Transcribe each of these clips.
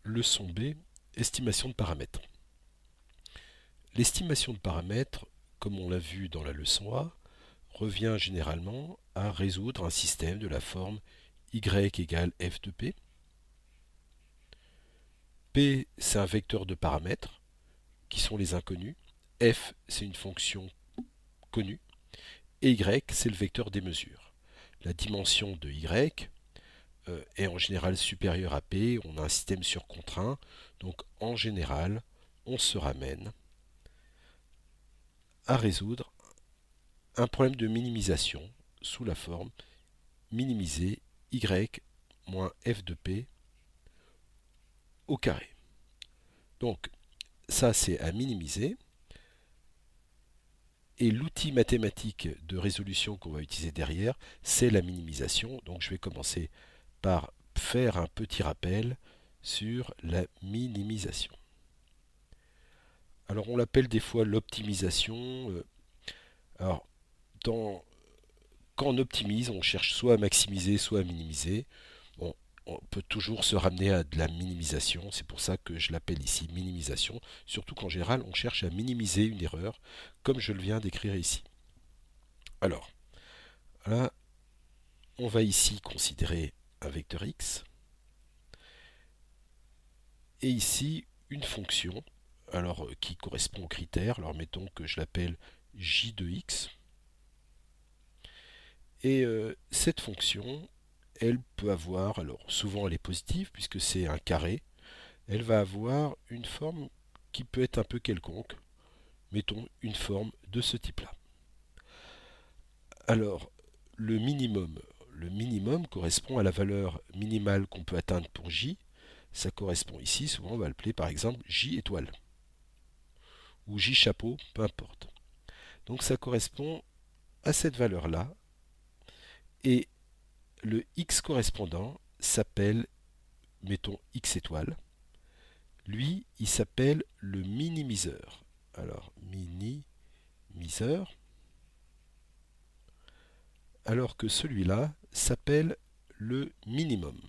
Leçon B, estimation de paramètres. L'estimation de paramètres, comme on l'a vu dans la leçon A, revient généralement à résoudre un système de la forme y égale f de p. P, c'est un vecteur de paramètres, qui sont les inconnus. F, c'est une fonction connue. Et y, c'est le vecteur des mesures. La dimension de y est en général supérieure à p. On a un système surcontraint. Donc en général, on se ramène à résoudre un problème de minimisation sous la forme minimiser y moins f de p au carré. Donc ça c'est à minimiser. Et l'outil mathématique de résolution qu'on va utiliser derrière, c'est la minimisation. Donc je vais commencer par faire un petit rappel sur la minimisation. Alors on l'appelle des fois l'optimisation. Alors quand on optimise, on cherche soit à maximiser, soit à minimiser. Bon, on peut toujours se ramener à de la minimisation, c'est pour ça que je l'appelle ici minimisation, surtout qu'en général on cherche à minimiser une erreur, comme je le viens d'écrire ici. Alors, là, on va ici considérer un vecteur x, et ici une fonction, alors qui correspond au critère, alors mettons que je l'appelle j de x, et cette fonction, elle peut avoir, alors souvent elle est positive puisque c'est un carré, elle va avoir une forme qui peut être un peu quelconque, mettons une forme de ce type-là. Alors, le minimum correspond à la valeur minimale qu'on peut atteindre pour j. Ça correspond ici, souvent on va l'appeler par exemple j étoile ou j chapeau, peu importe. Donc ça correspond à cette valeur-là et le x correspondant s'appelle, mettons x étoile. Lui, il s'appelle le minimiseur. Alors, minimiseur. Alors que celui-là s'appelle le minimum.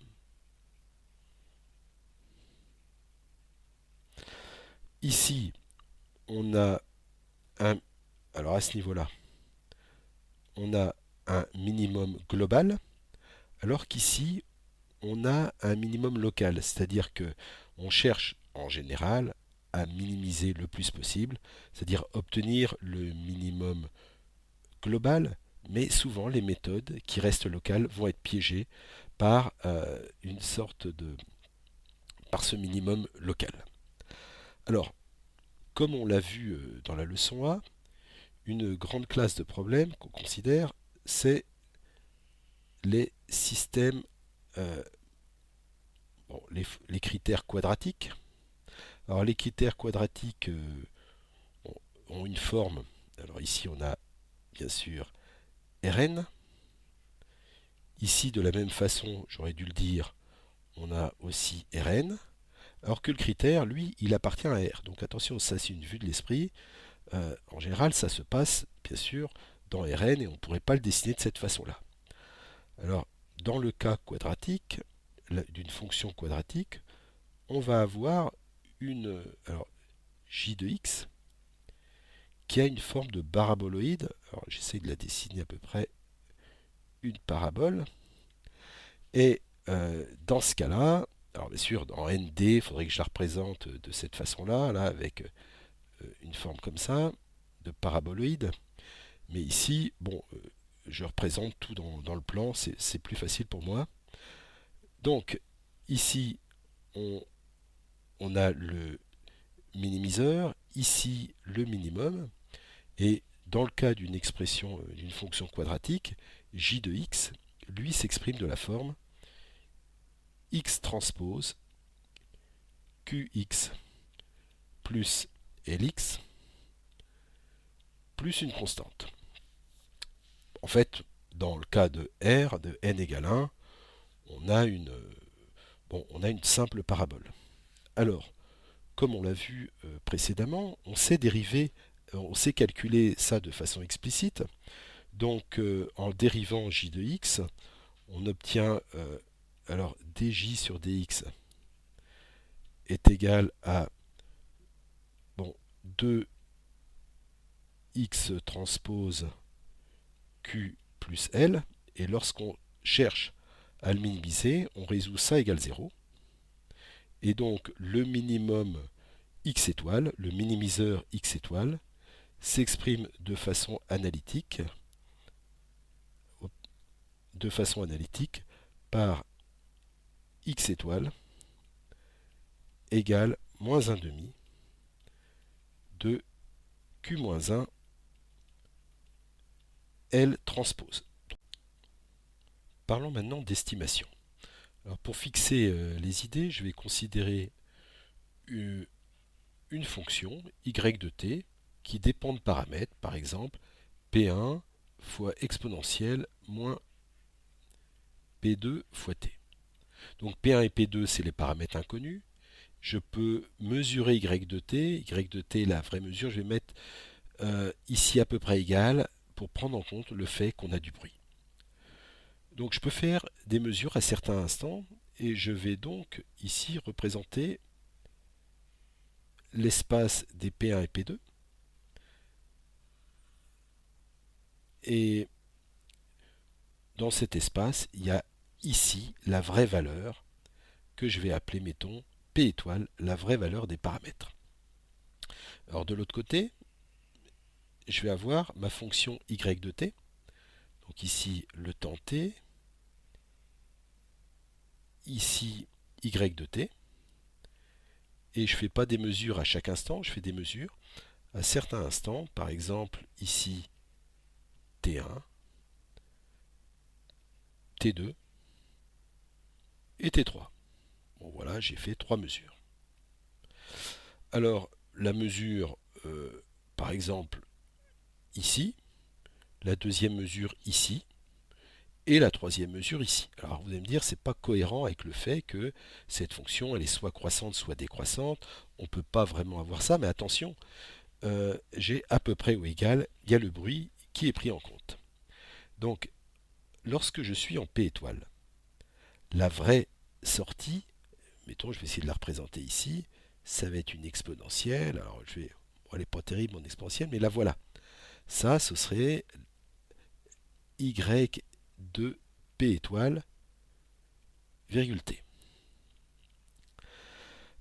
Ici, on a un, alors à ce niveau-là, on a un minimum global, alors qu'ici, on a un minimum local, c'est-à-dire que on cherche en général à minimiser le plus possible, c'est-à-dire obtenir le minimum global, mais souvent les méthodes qui restent locales vont être piégées par une sorte de par ce minimum local. Alors, comme on l'a vu dans la leçon A, une grande classe de problèmes qu'on considère, c'est les systèmes, euh, bon, les critères quadratiques. Alors les critères quadratiques ont une forme. Alors ici on a bien sûr Rn. Ici de la même façon, j'aurais dû le dire, on a aussi Rn. Alors que le critère, lui, il appartient à R. Donc attention, ça c'est une vue de l'esprit. En général, ça se passe, bien sûr, dans Rn et on ne pourrait pas le dessiner de cette façon-là. Alors, dans le cas quadratique, d'une fonction quadratique, on va avoir une alors, j de x qui a une forme de paraboloïde. Alors, j'essaie de la dessiner à peu près une parabole. Et dans ce cas-là, alors bien sûr, dans ND, il faudrait que je la représente de cette façon-là, là, avec une forme comme ça, de paraboloïde. Mais ici, bon, je représente tout dans le plan, c'est plus facile pour moi. Donc, ici, on, on a le minimiseur, ici le minimum, et dans le cas d'une expression d'une fonction quadratique, j de x, lui s'exprime de la forme x transpose qx plus lx plus une constante. En fait, dans le cas de R de n égale 1, on a une, on a une simple parabole. Alors, comme on l'a vu précédemment, on sait dériver, on sait calculer ça de façon explicite. Donc, en dérivant j de x, on obtient alors dj sur dx est égal à bon, 2x transpose Q plus L. Et lorsqu'on cherche à le minimiser, on résout ça égale 0. Et donc le minimum x étoile, le minimiseur x étoile, s'exprime de façon analytique par x étoile égale moins 1 demi de Q-1 L transpose. Parlons maintenant d'estimation. Alors pour fixer les idées, je vais considérer une fonction y de t qui dépend de paramètres, par exemple P1 fois exponentielle moins P2 fois t. Donc P1 et P2, c'est les paramètres inconnus. Je peux mesurer y de t. Y de t, la vraie mesure, je vais mettre ici à peu près égal pour prendre en compte le fait qu'on a du bruit. Donc je peux faire des mesures à certains instants et je vais donc ici représenter l'espace des P1 et P2. Et dans cet espace, il y a ici la vraie valeur que je vais appeler, mettons, P étoile, la vraie valeur des paramètres. Alors de l'autre côté, je vais avoir ma fonction y de t. Donc ici, le temps t. Ici, y de t. Et je ne fais pas des mesures à chaque instant, je fais des mesures à certains instants. Par exemple, ici, t1, t2 et t3. Bon voilà, j'ai fait 3 mesures. Alors, la mesure, par exemple, ici, la deuxième mesure ici, et la troisième mesure ici. Alors vous allez me dire, c'est pas cohérent avec le fait que cette fonction, elle est soit croissante, soit décroissante. On ne peut pas vraiment avoir ça, mais attention, j'ai à peu près ou égal, il y a le bruit qui est pris en compte. Donc, lorsque je suis en P étoile, la vraie sortie, mettons, je vais essayer de la représenter ici, ça va être une exponentielle. Alors, elle n'est pas terrible mon exponentielle, mais la voilà. Ça, ce serait y de P étoile, virgule T.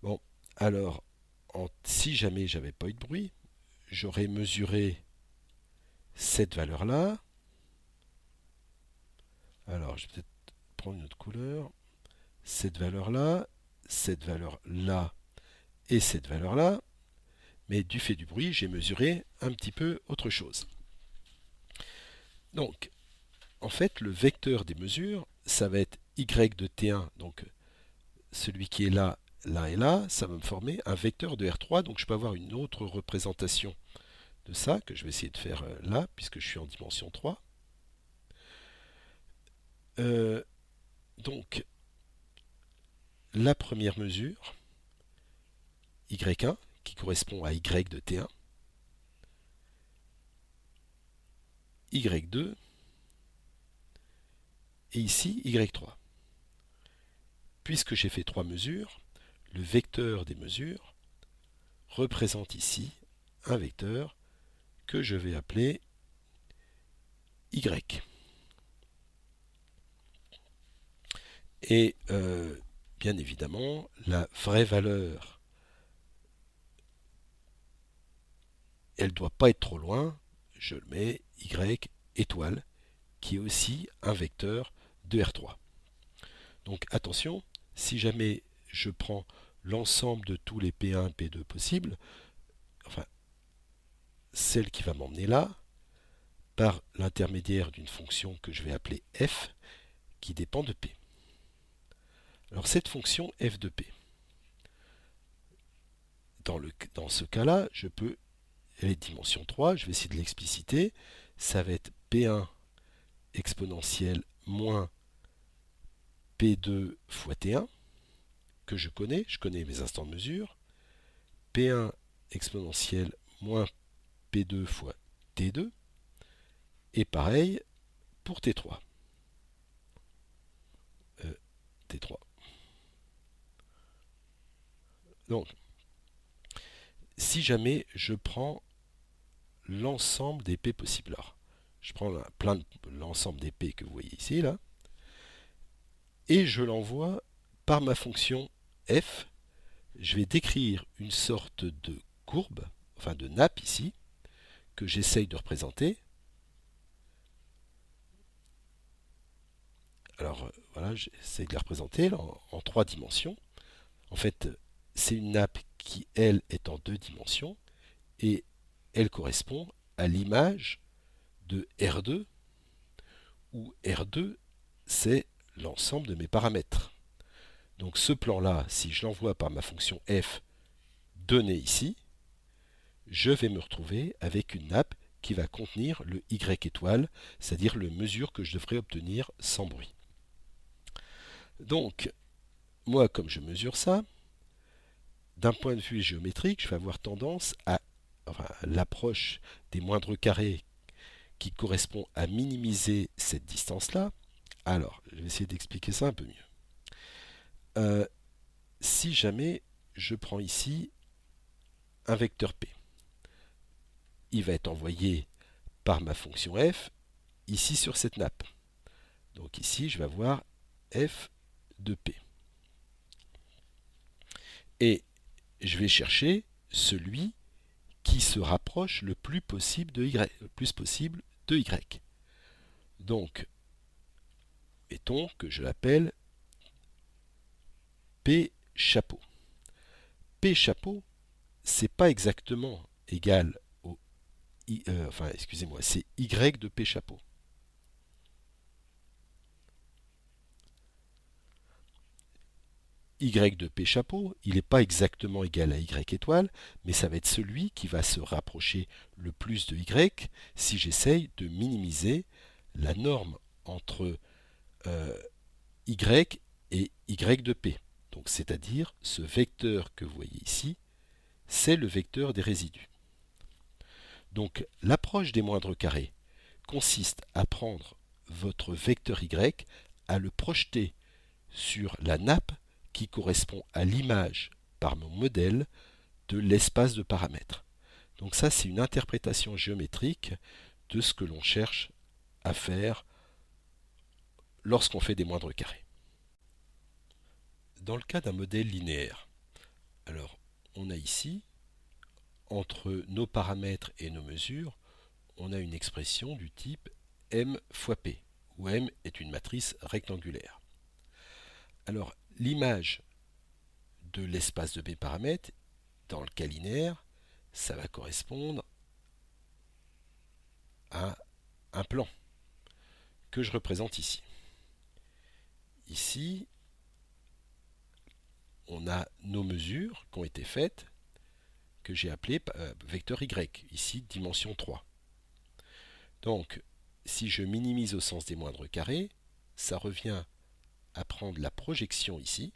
Bon, alors, si jamais j'avais pas eu de bruit, j'aurais mesuré cette valeur-là. Alors, je vais peut-être prendre une autre couleur. Cette valeur-là et cette valeur-là. Mais du fait du bruit, j'ai mesuré un petit peu autre chose. Donc, en fait, le vecteur des mesures, ça va être y de t1, donc celui qui est là, là et là, ça va me former un vecteur de R3, donc je peux avoir une autre représentation de ça, que je vais essayer de faire là, puisque je suis en dimension 3. Donc, la première mesure, y1, qui correspond à y de t1, y2, et ici y3. Puisque j'ai fait 3 mesures, le vecteur des mesures représente ici un vecteur que je vais appeler y. Et bien évidemment, la vraie valeur, elle ne doit pas être trop loin. Je le mets y étoile, qui est aussi un vecteur de R3. Donc attention, si jamais je prends l'ensemble de tous les P1, P2 possibles, enfin, celle qui va m'emmener là, par l'intermédiaire d'une fonction que je vais appeler f, qui dépend de P. Alors cette fonction f de P, dans ce cas-là, elle est dimension 3, je vais essayer de l'expliciter, ça va être P1 exponentielle moins P2 fois T1, que je connais mes instants de mesure, P1 exponentielle moins P2 fois T2, et pareil pour T3. T3. Donc, si jamais je prends l'ensemble des P possibles, alors, je prends l'ensemble des P que vous voyez ici, là, et je l'envoie par ma fonction f. Je vais décrire une sorte de courbe, enfin de nappe ici, que j'essaye de représenter. Alors voilà, j'essaie de la représenter en 3 dimensions. En fait, c'est une nappe qui, elle, est en 2 dimensions et elle correspond à l'image de R2 où R2, c'est l'ensemble de mes paramètres. Donc ce plan-là, si je l'envoie par ma fonction f donnée ici, je vais me retrouver avec une nappe qui va contenir le y étoile, c'est-à-dire le mesure que je devrais obtenir sans bruit. Donc, moi, comme je mesure ça, d'un point de vue géométrique, je vais avoir tendance à, enfin, l'approche des moindres carrés qui correspond à minimiser cette distance-là. Alors, je vais essayer d'expliquer ça un peu mieux. Si jamais je prends ici un vecteur P, il va être envoyé par ma fonction f ici sur cette nappe. Donc ici, je vais avoir f de P. Et je vais chercher celui qui se rapproche le plus possible de y. Donc, mettons que je l'appelle P chapeau. P chapeau, c'est pas exactement égal au c'est y de P chapeau. Y de P chapeau, il n'est pas exactement égal à Y étoile, mais ça va être celui qui va se rapprocher le plus de Y si j'essaye de minimiser la norme entre Y et Y de P. Donc c'est-à-dire ce vecteur que vous voyez ici, c'est le vecteur des résidus. Donc l'approche des moindres carrés consiste à prendre votre vecteur Y, à le projeter sur la nappe qui correspond à l'image par mon modèle de l'espace de paramètres. Donc ça, c'est une interprétation géométrique de ce que l'on cherche à faire lorsqu'on fait des moindres carrés. Dans le cas d'un modèle linéaire, alors on a ici, entre nos paramètres et nos mesures, on a une expression du type m fois p, où m est une matrice rectangulaire. Alors, l'image de l'espace de mes paramètres, dans le cas linéaire, ça va correspondre à un plan que je représente ici. Ici, on a nos mesures qui ont été faites, que j'ai appelées vecteur y, ici dimension 3. Donc, si je minimise au sens des moindres carrés, ça revient à prendre la projection ici,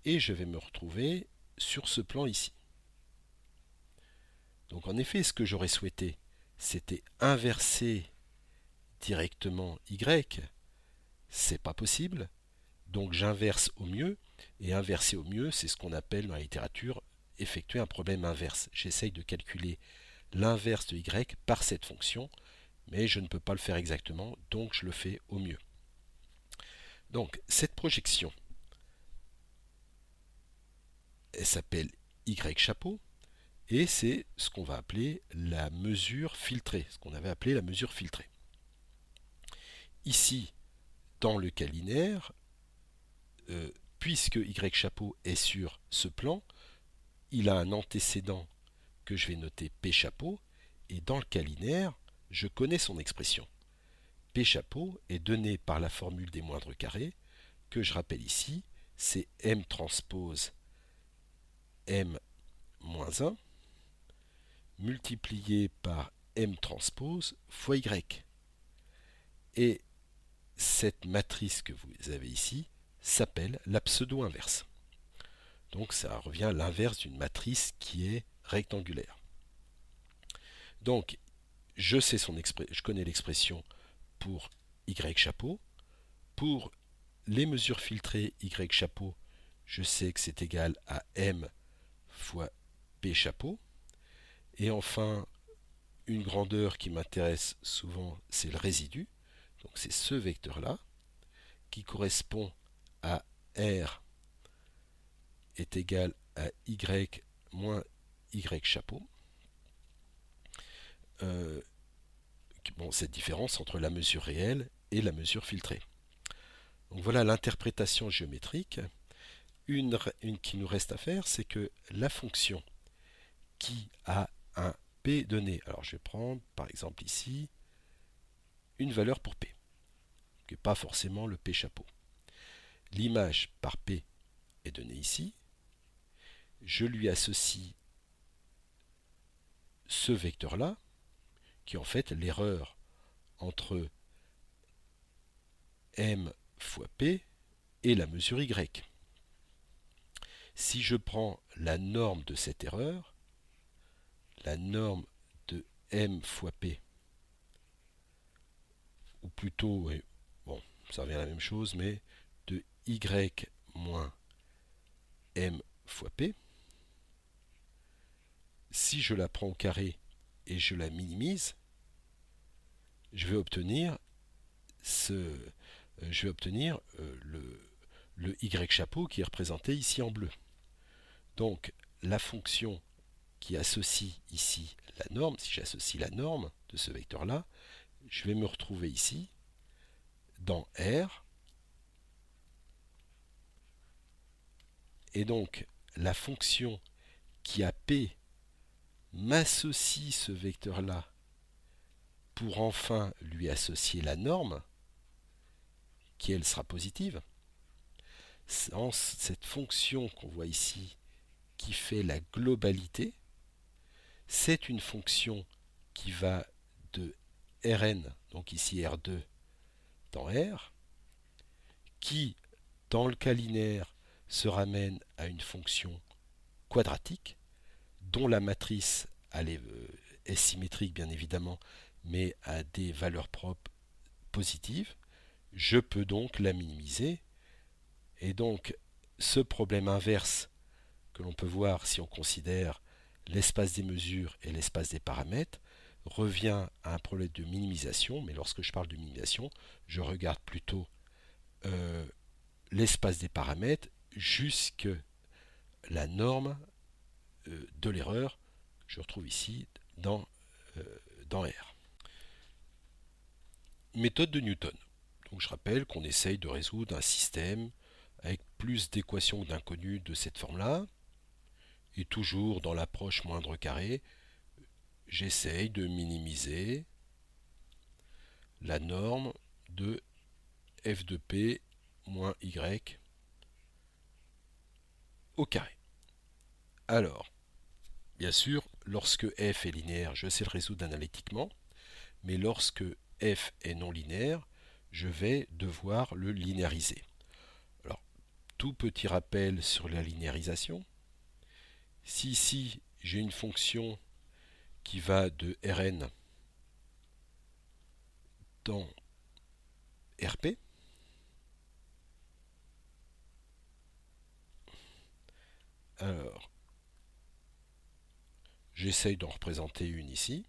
et je vais me retrouver sur ce plan ici. Donc en effet, ce que j'aurais souhaité, c'était inverser directement y. C'est pas possible. Donc j'inverse au mieux. Et inverser au mieux, c'est ce qu'on appelle dans la littérature effectuer un problème inverse. J'essaye de calculer l'inverse de y par cette fonction, mais je ne peux pas le faire exactement, donc je le fais au mieux. Donc cette projection, elle s'appelle y chapeau, et c'est ce qu'on va appeler la mesure filtrée, ce qu'on avait appelé la mesure filtrée. Ici, dans le cas linéaire, puisque y chapeau est sur ce plan, il a un antécédent que je vais noter p chapeau, et dans le cas linéaire, je connais son expression. P chapeau est donné par la formule des moindres carrés, que je rappelle ici, c'est m transpose m moins 1 multiplié par m transpose fois y. Et cette matrice que vous avez ici s'appelle la pseudo-inverse. Donc ça revient à l'inverse d'une matrice qui est rectangulaire. Donc je connais l'expression pour y chapeau. Pour les mesures filtrées y chapeau, je sais que c'est égal à m fois P chapeau. Et enfin, une grandeur qui m'intéresse souvent, c'est le résidu. Donc c'est ce vecteur-là qui correspond à R est égal à Y moins Y chapeau. Bon, cette différence entre la mesure réelle et la mesure filtrée. Donc voilà l'interprétation géométrique. Une qui nous reste à faire, c'est que la fonction qui a un P donné, alors je vais prendre par exemple ici une valeur pour P, qui n'est pas forcément le P chapeau. L'image par P est donnée ici. Je lui associe ce vecteur-là, qui est en fait l'erreur entre M fois P et la mesure Y. Si je prends la norme de cette erreur, la norme de M fois P, ou plutôt, bon, ça revient à la même chose, mais de Y moins M fois P, si je la prends au carré et je la minimise, je vais obtenir le Y chapeau qui est représenté ici en bleu. Donc la fonction qui associe ici la norme, si j'associe la norme de ce vecteur-là, je vais me retrouver ici dans R. Et donc la fonction qui a P m'associe ce vecteur-là pour enfin lui associer la norme, qui elle sera positive. Cette fonction qu'on voit ici, qui fait la globalité, c'est une fonction qui va de Rn, donc ici R2, dans R, qui, dans le cas linéaire, se ramène à une fonction quadratique, dont la matrice est symétrique bien évidemment, mais a des valeurs propres positives. Je peux donc la minimiser. Et donc, ce problème inverse que l'on peut voir si on considère l'espace des mesures et l'espace des paramètres revient à un problème de minimisation, mais lorsque je parle de minimisation, je regarde plutôt l'espace des paramètres jusque la norme de l'erreur que je retrouve ici dans R. Méthode de Newton. Donc je rappelle qu'on essaye de résoudre un système avec plus d'équations que d'inconnues de cette forme-là, et toujours dans l'approche moindre carré, j'essaye de minimiser la norme de f de p moins y au carré. Alors, bien sûr, lorsque f est linéaire, je sais le résoudre analytiquement, mais lorsque f est non linéaire, je vais devoir le linéariser. Alors, tout petit rappel sur la linéarisation. Si ici j'ai une fonction qui va de Rn dans Rp, alors j'essaye d'en représenter une ici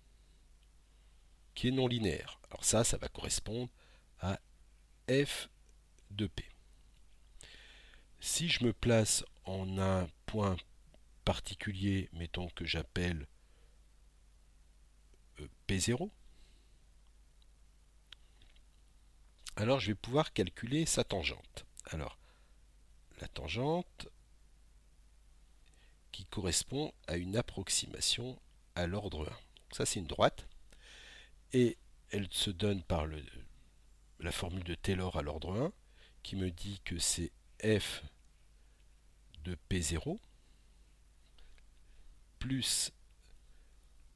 qui est non linéaire. Alors ça va correspondre à f de p. Si je me place en un point particulier, mettons que j'appelle P0, alors je vais pouvoir calculer sa tangente. Alors, la tangente qui correspond à une approximation à l'ordre 1. Donc ça, c'est une droite. Et elle se donne par la formule de Taylor à l'ordre 1, qui me dit que c'est f de P0 plus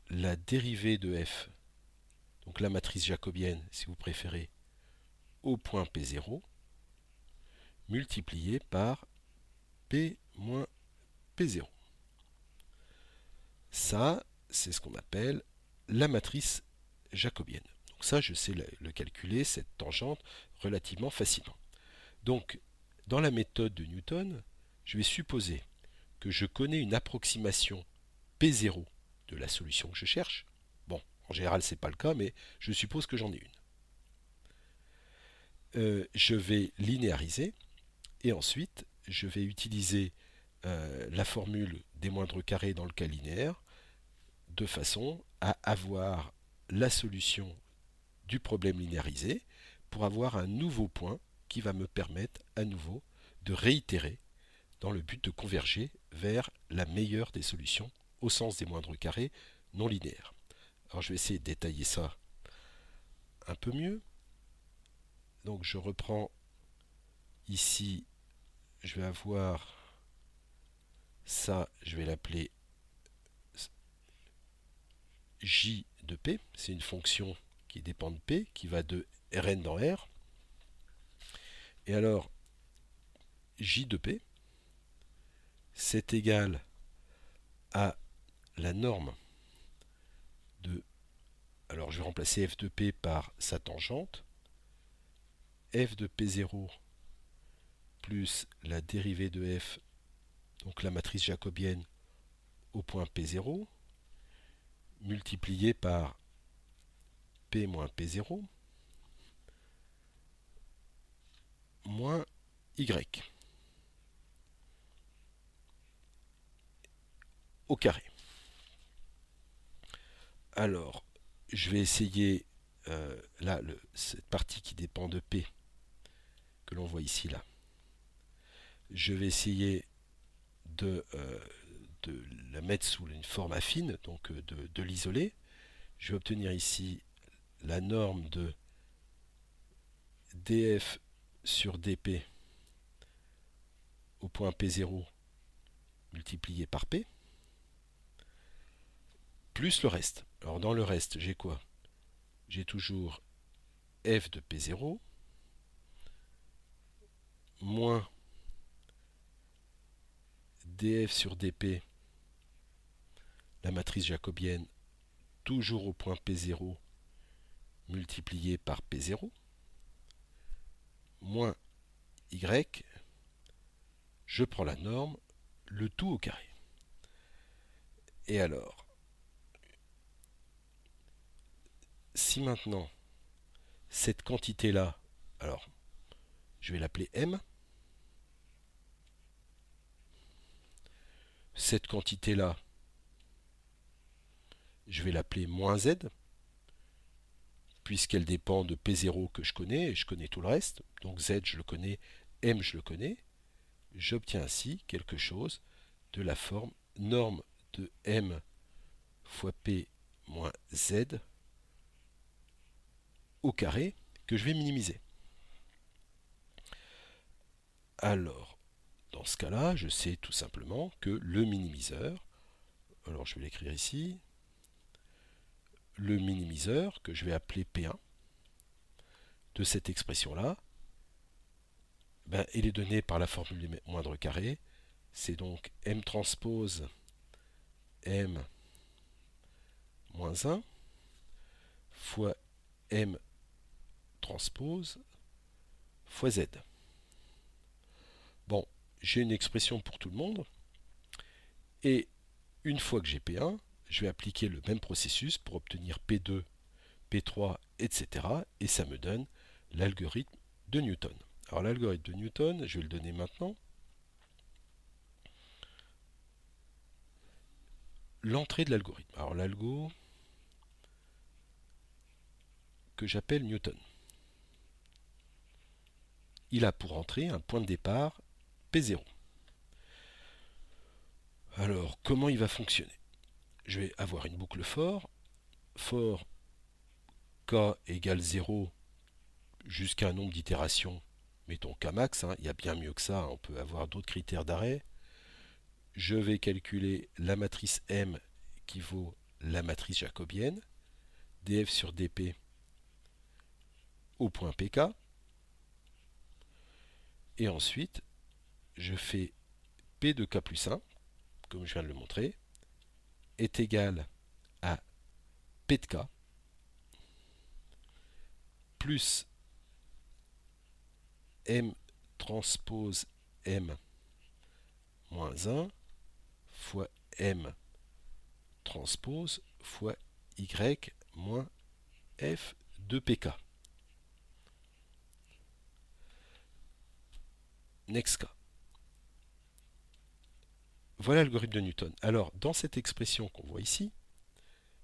la dérivée de f, donc la matrice jacobienne si vous préférez, au point P0, multiplié par P moins P0. Ça, c'est ce qu'on appelle la matrice jacobienne. Donc ça, je sais le calculer, cette tangente, relativement facilement. Donc, dans la méthode de Newton, je vais supposer que je connais une approximation P0 de la solution que je cherche. Bon, en général, ce n'est pas le cas, mais je suppose que j'en ai une. Je vais linéariser et ensuite, je vais utiliser la formule des moindres carrés dans le cas linéaire de façon à avoir la solution du problème linéarisé pour avoir un nouveau point qui va me permettre à nouveau de réitérer dans le but de converger vers la meilleure des solutions au sens des moindres carrés non linéaires. Alors je vais essayer de détailler ça un peu mieux. Donc je reprends ici, je vais avoir ça, je vais l'appeler J de P, c'est une fonction qui dépend de P, qui va de Rn dans R. Et alors, J de P, c'est égal à la norme de... Alors je vais remplacer f de P par sa tangente, f de P0 plus la dérivée de f, donc la matrice jacobienne au point P0, multiplié par P moins P0, moins Y au carré. Alors, je vais essayer, là, cette partie qui dépend de P, que l'on voit ici, là. Je vais essayer de la mettre sous une forme affine, donc de l'isoler. Je vais obtenir ici la norme de df sur dp au point P0 multiplié par P, plus le reste. Alors dans le reste, j'ai quoi? J'ai toujours f de P0 moins df sur dp, la matrice jacobienne, toujours au point P0 multiplié par P0, moins y, je prends la norme, le tout au carré. Et alors, si maintenant, cette quantité-là, alors, je vais l'appeler M, cette quantité-là, je vais l'appeler moins Z, puisqu'elle dépend de P0 que je connais, et je connais tout le reste, donc Z je le connais, M je le connais, j'obtiens ainsi quelque chose de la forme norme de M fois P moins Z au carré que je vais minimiser. Alors, dans ce cas-là, je sais tout simplement que le minimiseur, alors je vais l'écrire ici, le minimiseur que je vais appeler P1 de cette expression-là, ben, il est donné par la formule des moindres carrés. C'est donc M transpose M moins 1 fois M transpose fois Z. Bon, j'ai une expression pour tout le monde. Et une fois que j'ai P1, je vais appliquer le même processus pour obtenir P2, P3, etc. Et ça me donne l'algorithme de Newton. Alors l'algorithme de Newton, je vais le donner maintenant. L'entrée de l'algorithme. Alors l'algo que j'appelle Newton. Il a pour entrée un point de départ P0. Alors comment il va fonctionner? Je vais avoir une boucle for k égale 0 jusqu'à un nombre d'itérations, mettons k max, il y a bien mieux que ça, on peut avoir d'autres critères d'arrêt. Je vais calculer la matrice M qui vaut la matrice jacobienne, df sur dp au point pk, et ensuite je fais p de k plus 1, comme je viens de le montrer, est égal à p de k plus m transpose m moins 1 fois M transpose fois Y moins F de PK. Next cas. Voilà l'algorithme de Newton. Alors, dans cette expression qu'on voit ici,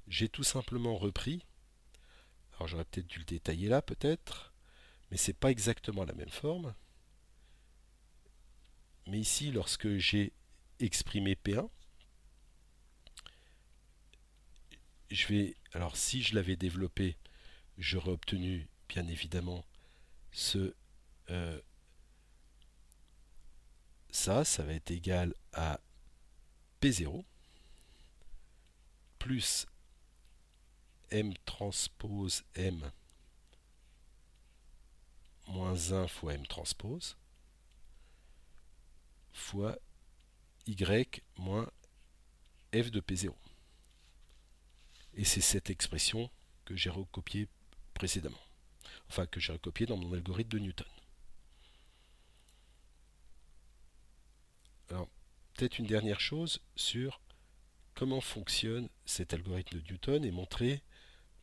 j'ai tout simplement repris, alors j'aurais peut-être dû le détailler là, peut-être, mais c'est pas exactement la même forme. Mais ici, lorsque j'ai exprimé P1, alors si je l'avais développé, j'aurais obtenu, bien évidemment, euh, ça va être égal à P0 plus M transpose M moins 1 fois M transpose fois Y moins F de P0. Et c'est cette expression que j'ai recopiée précédemment. Enfin, que j'ai recopiée dans mon algorithme de Newton. Alors, peut-être une dernière chose sur comment fonctionne cet algorithme de Newton et montrer un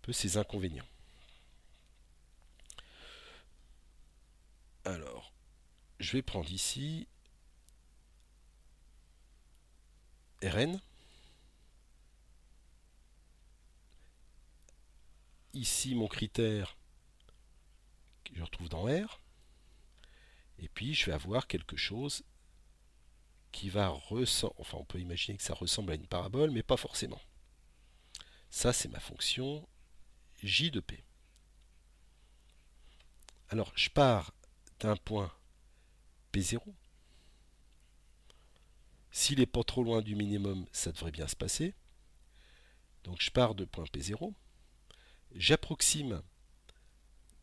peu ses inconvénients. Alors, je vais prendre ici Rn. Ici, mon critère que je retrouve dans R. Et puis, je vais avoir quelque chose qui va ressembler, enfin on peut imaginer que ça ressemble à une parabole, mais pas forcément. Ça, c'est ma fonction j de p. Alors, je pars d'un point P0. S'il n'est pas trop loin du minimum, ça devrait bien se passer. Donc, je pars de point P0. J'approxime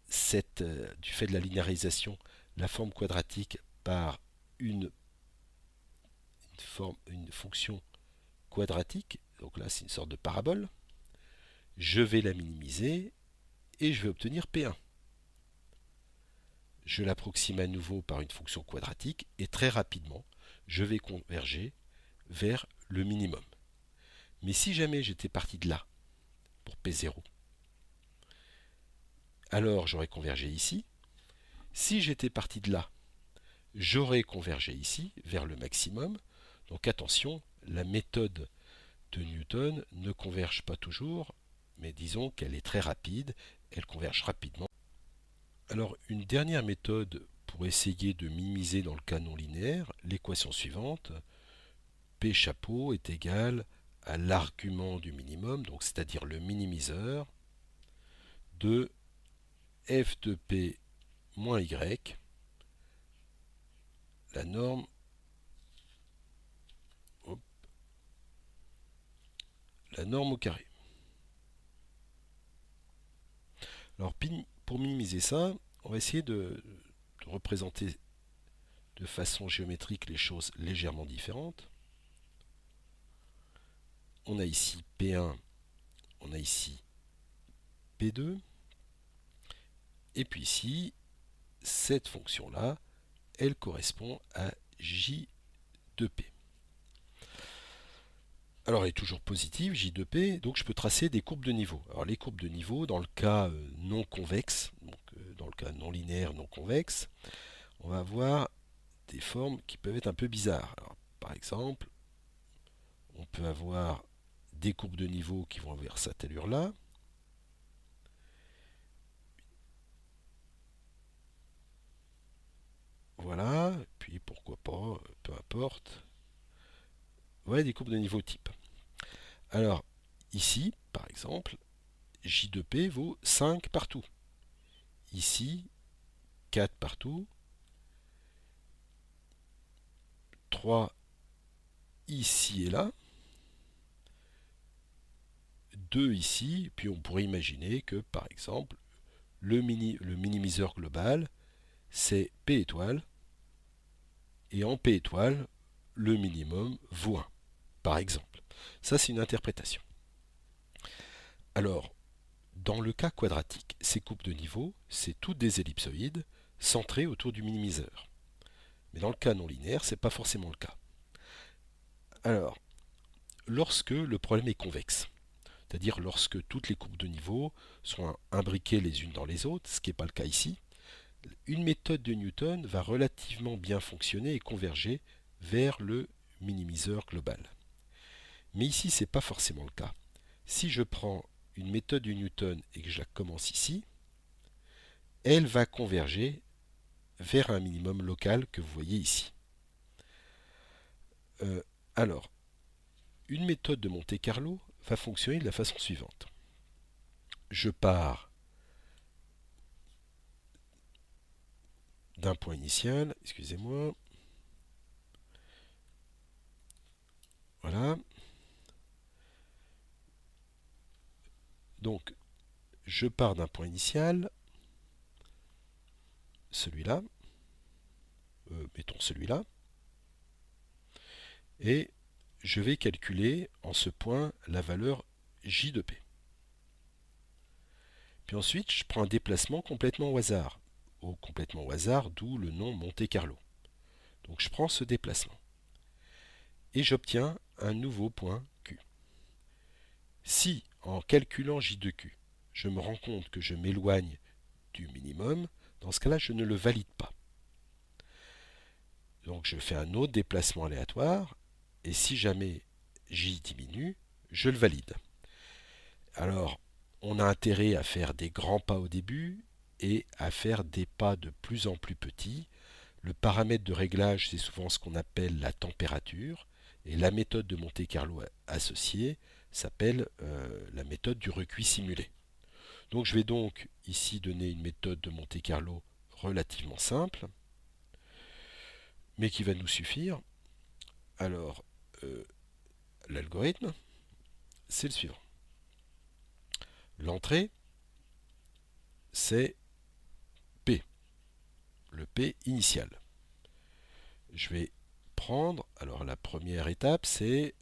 du fait de la linéarisation, la forme quadratique par une fonction quadratique. Donc là, c'est une sorte de parabole. Je vais la minimiser et je vais obtenir P1. Je l'approxime à nouveau par une fonction quadratique et très rapidement, je vais converger vers le minimum. Mais si jamais j'étais parti de là, pour P0, alors j'aurais convergé ici. Si j'étais parti de là, j'aurais convergé ici, vers le maximum. Donc attention, la méthode de Newton ne converge pas toujours, mais disons qu'elle est très rapide, elle converge rapidement. Alors une dernière méthode pour essayer de minimiser dans le cas non linéaire, l'équation suivante, P chapeau est égal à l'argument du minimum, donc c'est-à-dire le minimiseur, de f de p moins y, la norme, au carré. Alors pour minimiser ça, on va essayer de représenter de façon géométrique les choses légèrement différentes. On a ici P1, on a ici P2, et puis ici, cette fonction-là, elle correspond à J de P. Alors elle est toujours positive, J de P, donc je peux tracer des courbes de niveau. Alors les courbes de niveau, dans le cas non convexe, donc dans le cas non linéaire non convexe, on va avoir des formes qui peuvent être un peu bizarres. Alors, par exemple, on peut avoir des courbes de niveau qui vont avoir cette allure-là. Voilà, puis pourquoi pas, peu importe. Voilà des courbes de niveau type. Alors, ici, par exemple, J de P vaut 5 partout. Ici, 4 partout. 3 ici et là. 2 ici. Puis on pourrait imaginer que, par exemple, le minimiseur global, c'est P étoile. Et en P étoile, le minimum vaut 1, par exemple. Ça, c'est une interprétation. Alors, dans le cas quadratique, ces coupes de niveau, c'est toutes des ellipsoïdes centrées autour du minimiseur. Mais dans le cas non linéaire, ce n'est pas forcément le cas. Alors, lorsque le problème est convexe. C'est-à-dire lorsque toutes les courbes de niveau sont imbriquées les unes dans les autres, ce qui n'est pas le cas ici, une méthode de Newton va relativement bien fonctionner et converger vers le minimiseur global. Mais ici, ce n'est pas forcément le cas. Si je prends une méthode de Newton et que je la commence ici, elle va converger vers un minimum local que vous voyez ici. Alors, une méthode de Monte-Carlo va fonctionner de la façon suivante. Je pars d'un point initial, excusez-moi, voilà. Donc, je pars d'un point initial, celui-là, mettons celui-là, et je vais calculer en ce point la valeur J de P. Puis ensuite, je prends un déplacement complètement au hasard, d'où le nom Monte-Carlo. Donc je prends ce déplacement. Et j'obtiens un nouveau point Q. Si, en calculant J de Q, je me rends compte que je m'éloigne du minimum, dans ce cas-là, je ne le valide pas. Donc je fais un autre déplacement aléatoire, et si jamais J diminue, je le valide. Alors, on a intérêt à faire des grands pas au début et à faire des pas de plus en plus petits. Le paramètre de réglage, c'est souvent ce qu'on appelle la température, et la méthode de Monte-Carlo associée s'appelle la méthode du recuit simulé. Donc je vais donc ici donner une méthode de Monte-Carlo relativement simple, mais qui va nous suffire. Alors, l'algorithme, c'est le suivant. L'entrée, c'est P, le P initial. Je vais prendre, alors la première étape, c'est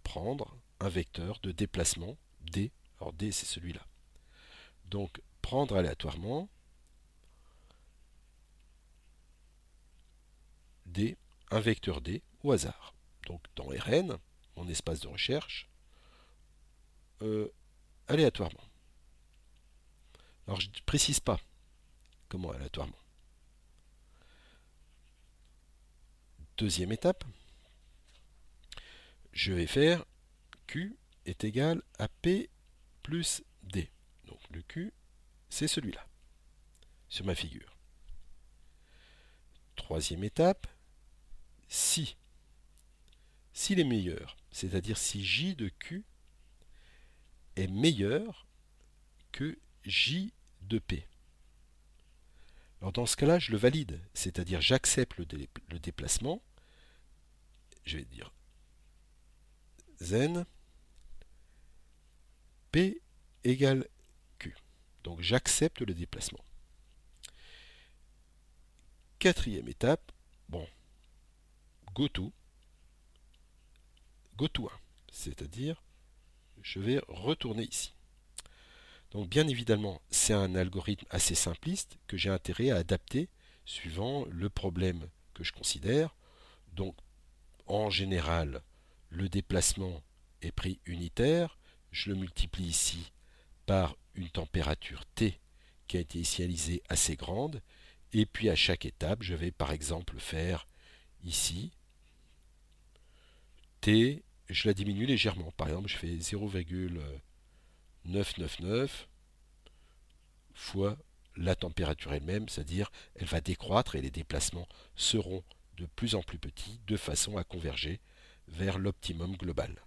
prendre un vecteur de déplacement D. Alors D, c'est celui-là. Donc, prendre aléatoirement D, un vecteur D au hasard. Donc, dans Rn, mon espace de recherche, aléatoirement. Alors, je ne précise pas comment aléatoirement. Deuxième étape, je vais faire Q est égal à P plus D. Donc, le Q, c'est celui-là, sur ma figure. Troisième étape, si s'il est meilleur, c'est-à-dire si J de Q est meilleur que J de P. Alors dans ce cas-là, je le valide, c'est-à-dire j'accepte le déplacement. Je vais dire zen P égale Q. Donc j'accepte le déplacement. Quatrième étape, bon, go to 1, c'est-à-dire je vais retourner ici. Donc bien évidemment, c'est un algorithme assez simpliste que j'ai intérêt à adapter suivant le problème que je considère. Donc en général, le déplacement est pris unitaire. Je le multiplie ici par une température T qui a été initialisée assez grande. Et puis à chaque étape, je vais par exemple faire ici T, je la diminue légèrement. Par exemple, je fais 0,999 fois la température elle-même, c'est-à-dire elle va décroître et les déplacements seront de plus en plus petits de façon à converger vers l'optimum global.